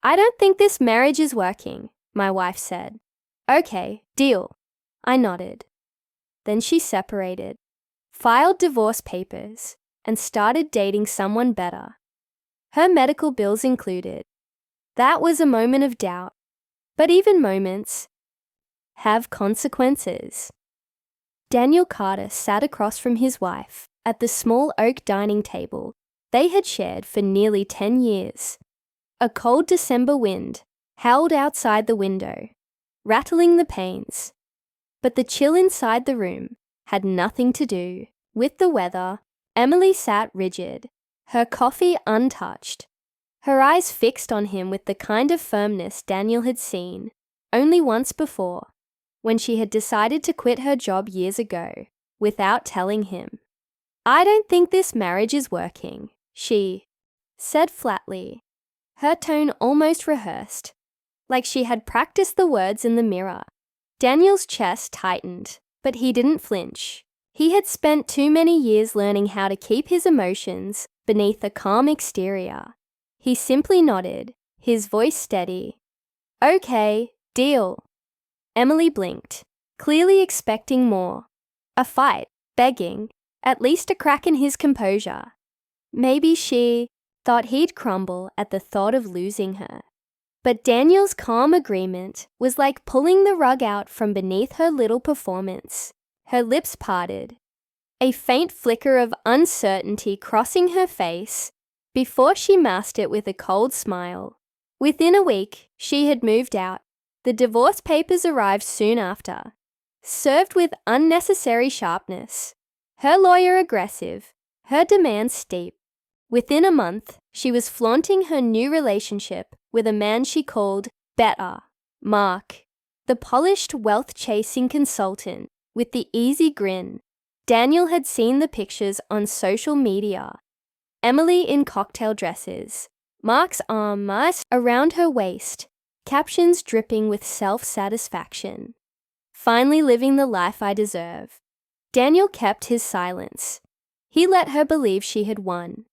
I don't think this marriage is working, my wife said. Okay, deal. I nodded. Then she separated, filed divorce papers, and started dating someone better. Her medical bills included. That was a moment of doubt. But even moments have consequences. Daniel Carter sat across from his wife at the small oak dining table they had shared for nearly 10 years. A cold December wind howled outside the window, rattling the panes. But the chill inside the room had nothing to do with the weather. Emily sat rigid, her coffee untouched, her eyes fixed on him with the kind of firmness Daniel had seen only once before, when she had decided to quit her job years ago without telling him. I don't think this marriage is working, she said flatly, her tone almost rehearsed, like she had practiced the words in the mirror. Daniel's chest tightened, but he didn't flinch. He had spent too many years learning how to keep his emotions beneath a calm exterior. He simply nodded, his voice steady. Okay, deal. Emily blinked, clearly expecting more. A fight, begging, at least a crack in his composure. Maybe she thought he'd crumble at the thought of losing her. But Daniel's calm agreement was like pulling the rug out from beneath her little performance. Her lips parted, a faint flicker of uncertainty crossing her face before she masked it with a cold smile. Within a week, she had moved out. The divorce papers arrived soon after, served with unnecessary sharpness. Her lawyer aggressive, her demands steep. Within a month, she was flaunting her new relationship with a man she called better, Mark, the polished wealth-chasing consultant with the easy grin. Daniel had seen the pictures on social media. Emily in cocktail dresses, Mark's arm masked around her waist, captions dripping with self-satisfaction. Finally living the life I deserve. Daniel kept his silence. He let her believe she had won.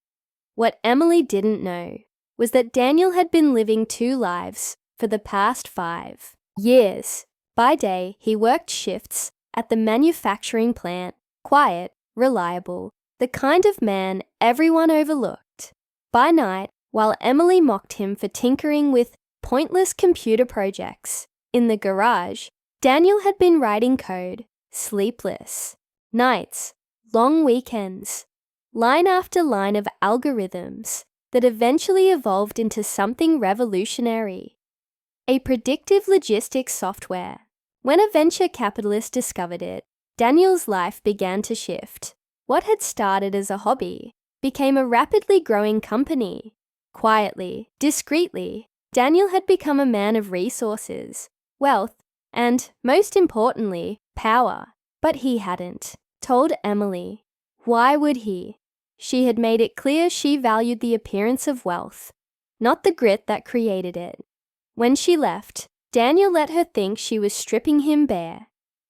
What Emily didn't know was that Daniel had been living two lives for the past 5 years. By day, he worked shifts at the manufacturing plant, quiet, reliable, the kind of man everyone overlooked. By night, while Emily mocked him for tinkering with pointless computer projects in the garage, Daniel had been writing code, sleepless nights, long weekends, line after line of algorithms that eventually evolved into something revolutionary. A predictive logistics software. When a venture capitalist discovered it, Daniel's life began to shift. What had started as a hobby became a rapidly growing company. Quietly, discreetly, Daniel had become a man of resources, wealth, and, most importantly, power. But he hadn't told Emily. Why would he? She had made it clear she valued the appearance of wealth, not the grit that created it. When she left, Daniel let her think she was stripping him bare.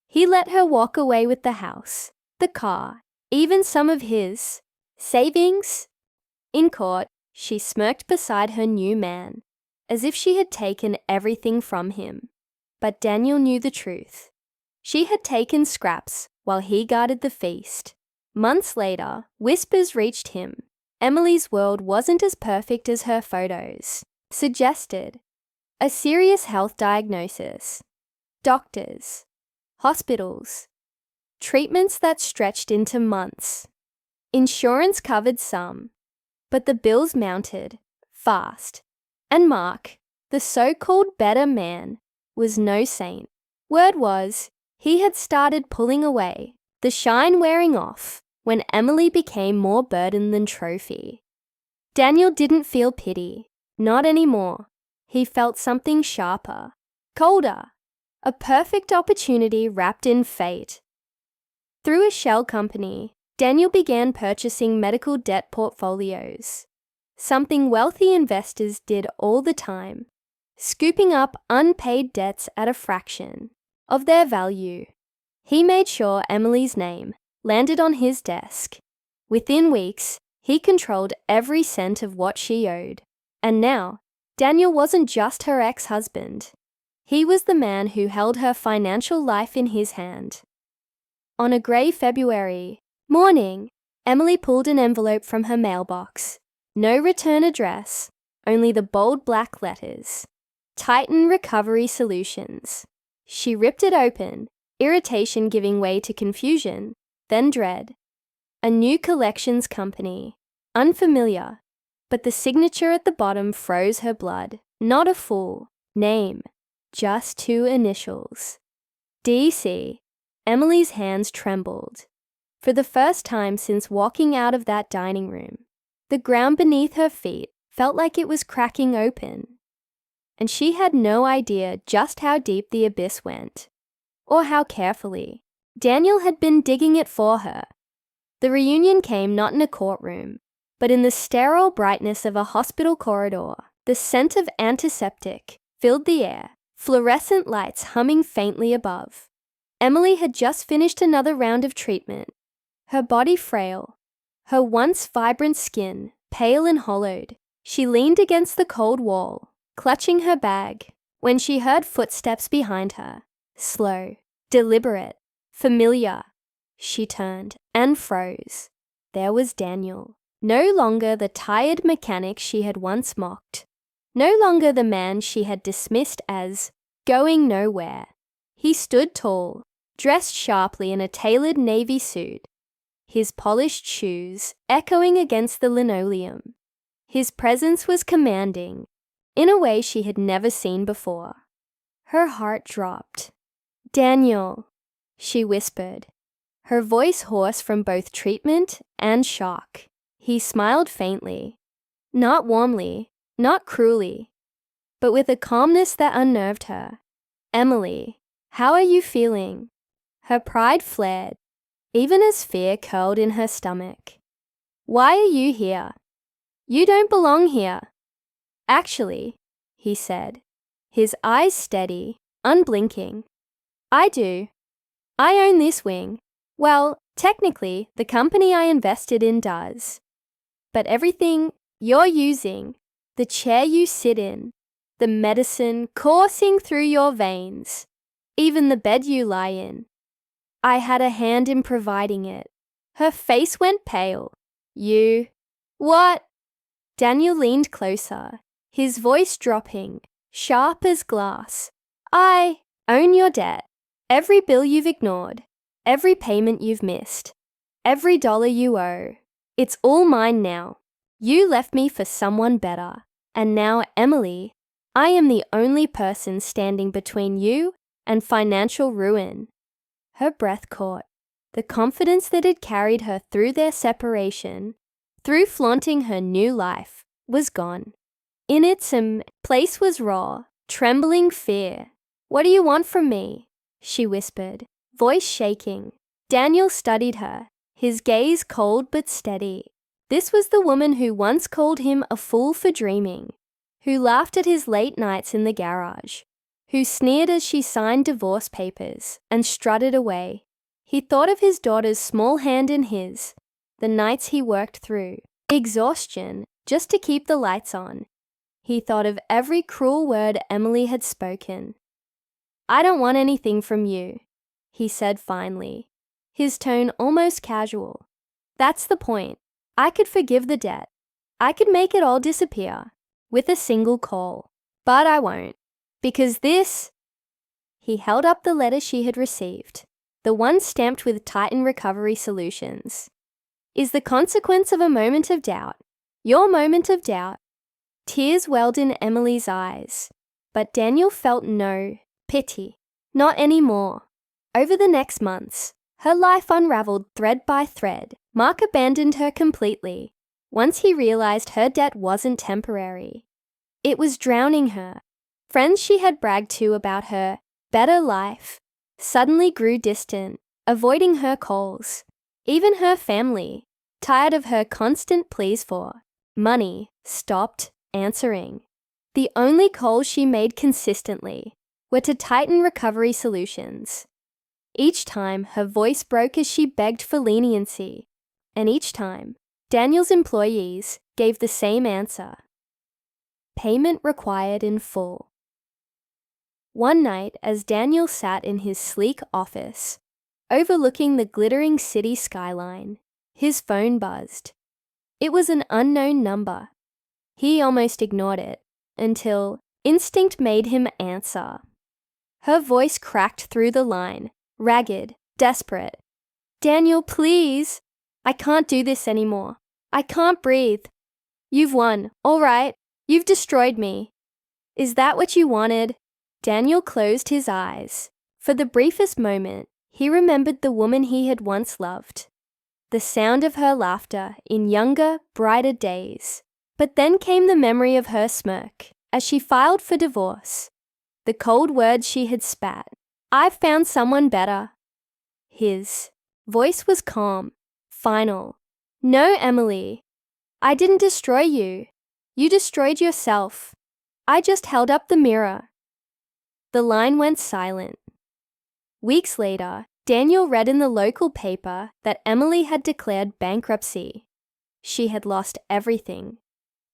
He let her walk away with the house, the car, even some of his savings. In court, she smirked beside her new man, as if she had taken everything from him. But Daniel knew the truth. She had taken scraps while he guarded the feast. Months later, whispers reached him. Emily's world wasn't as perfect as her photos suggested. A serious health diagnosis, doctors, hospitals, treatments that stretched into months. Insurance covered some, but the bills mounted fast. And Mark, the so-called better man, was no saint. Word was, he had started pulling away, the shine wearing off, when Emily became more burden than trophy. Daniel didn't feel pity, not anymore. He felt something sharper, colder, a perfect opportunity wrapped in fate. Through a shell company, Daniel began purchasing medical debt portfolios, something wealthy investors did all the time, scooping up unpaid debts at a fraction of their value. He made sure Emily's name landed on his desk. Within weeks, he controlled every cent of what she owed. And now, Daniel wasn't just her ex-husband. He was the man who held her financial life in his hand. On a grey February morning, Emily pulled an envelope from her mailbox. No return address, only the bold black letters. Titan Recovery Solutions. She ripped it open, irritation giving way to confusion, then dread. A new collections company. Unfamiliar, but the signature at the bottom froze her blood. Not a full name, just 2 initials. DC. Emily's hands trembled. For the first time since walking out of that dining room, the ground beneath her feet felt like it was cracking open. And she had no idea just how deep the abyss went, or how carefully. Daniel had been digging it for her. The reunion came not in a courtroom, but in the sterile brightness of a hospital corridor. The scent of antiseptic filled the air, fluorescent lights humming faintly above. Emily had just finished another round of treatment. Her body frail, her once vibrant skin pale and hollowed. She leaned against the cold wall, clutching her bag, when she heard footsteps behind her. Slow, deliberate, familiar. She turned and froze. There was Daniel. No longer the tired mechanic she had once mocked. No longer the man she had dismissed as going nowhere. He stood tall, dressed sharply in a tailored navy suit, his polished shoes echoing against the linoleum. His presence was commanding, in a way she had never seen before. Her heart dropped. "Daniel," she whispered, her voice hoarse from both treatment and shock. He smiled faintly, not warmly, not cruelly, but with a calmness that unnerved her. "Emily, how are you feeling?" Her pride flared, even as fear curled in her stomach. "Why are you here? You don't belong here." "Actually," he said, his eyes steady, unblinking, "I do. I own this wing. Well, technically, the company I invested in does. But everything you're using, the chair you sit in, the medicine coursing through your veins, even the bed you lie in, I had a hand in providing it." Her face went pale. "You... what?" Daniel leaned closer, his voice dropping, sharp as glass. "I own your debt. Every bill you've ignored, every payment you've missed, every dollar you owe. It's all mine now. You left me for someone better. And now, Emily, I am the only person standing between you and financial ruin." Her breath caught. The confidence that had carried her through their separation, through flaunting her new life, was gone. In its place was raw, trembling fear. "What do you want from me?" she whispered, voice shaking. Daniel studied her, his gaze cold but steady. This was the woman who once called him a fool for dreaming, who laughed at his late nights in the garage, who sneered as she signed divorce papers and strutted away. He thought of his daughter's small hand in his, the nights he worked through, exhaustion just to keep the lights on. He thought of every cruel word Emily had spoken. "I don't want anything from you," he said finally, his tone almost casual. "That's the point. I could forgive the debt. I could make it all disappear with a single call. But I won't. Because this..." He held up the letter she had received, the one stamped with Titan Recovery Solutions. "Is the consequence of a moment of doubt. Your moment of doubt." Tears welled in Emily's eyes, but Daniel felt no pity. Not anymore. Over the next months, her life unraveled thread by thread. Mark abandoned her completely. Once he realized her debt wasn't temporary. It was drowning her. Friends she had bragged to about her better life suddenly grew distant, avoiding her calls. Even her family, tired of her constant pleas for money, stopped answering. The only calls she made consistently were to Titan Recovery Solutions. Each time, her voice broke as she begged for leniency, and each time, Daniel's employees gave the same answer. Payment required in full. One night, as Daniel sat in his sleek office, overlooking the glittering city skyline, his phone buzzed. It was an unknown number. He almost ignored it, until instinct made him answer. Her voice cracked through the line, ragged, desperate. "Daniel, please! I can't do this anymore. I can't breathe. You've won, all right. You've destroyed me. Is that what you wanted?" Daniel closed his eyes. For the briefest moment, he remembered the woman he had once loved, the sound of her laughter in younger, brighter days. But then came the memory of her smirk as she filed for divorce, the cold words she had spat. "I've found someone better." His voice was calm, final. "No, Emily. I didn't destroy you. You destroyed yourself. I just held up the mirror." The line went silent. Weeks later, Daniel read in the local paper that Emily had declared bankruptcy. She had lost everything.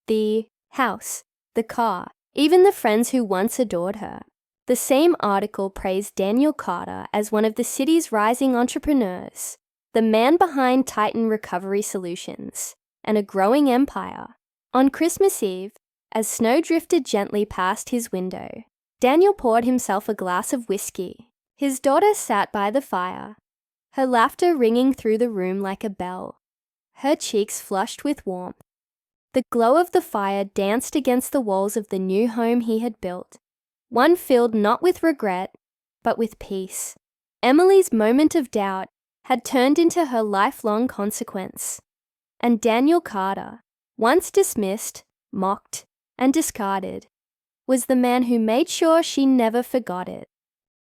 The house, the car, even the friends who once adored her. The same article praised Daniel Carter as one of the city's rising entrepreneurs, the man behind Titan Recovery Solutions, and a growing empire. On Christmas Eve, as snow drifted gently past his window, Daniel poured himself a glass of whiskey. His daughter sat by the fire, her laughter ringing through the room like a bell, her cheeks flushed with warmth. The glow of the fire danced against the walls of the new home he had built, one filled not with regret, but with peace. Emily's moment of doubt had turned into her lifelong consequence. And Daniel Carter, once dismissed, mocked, and discarded, was the man who made sure she never forgot it.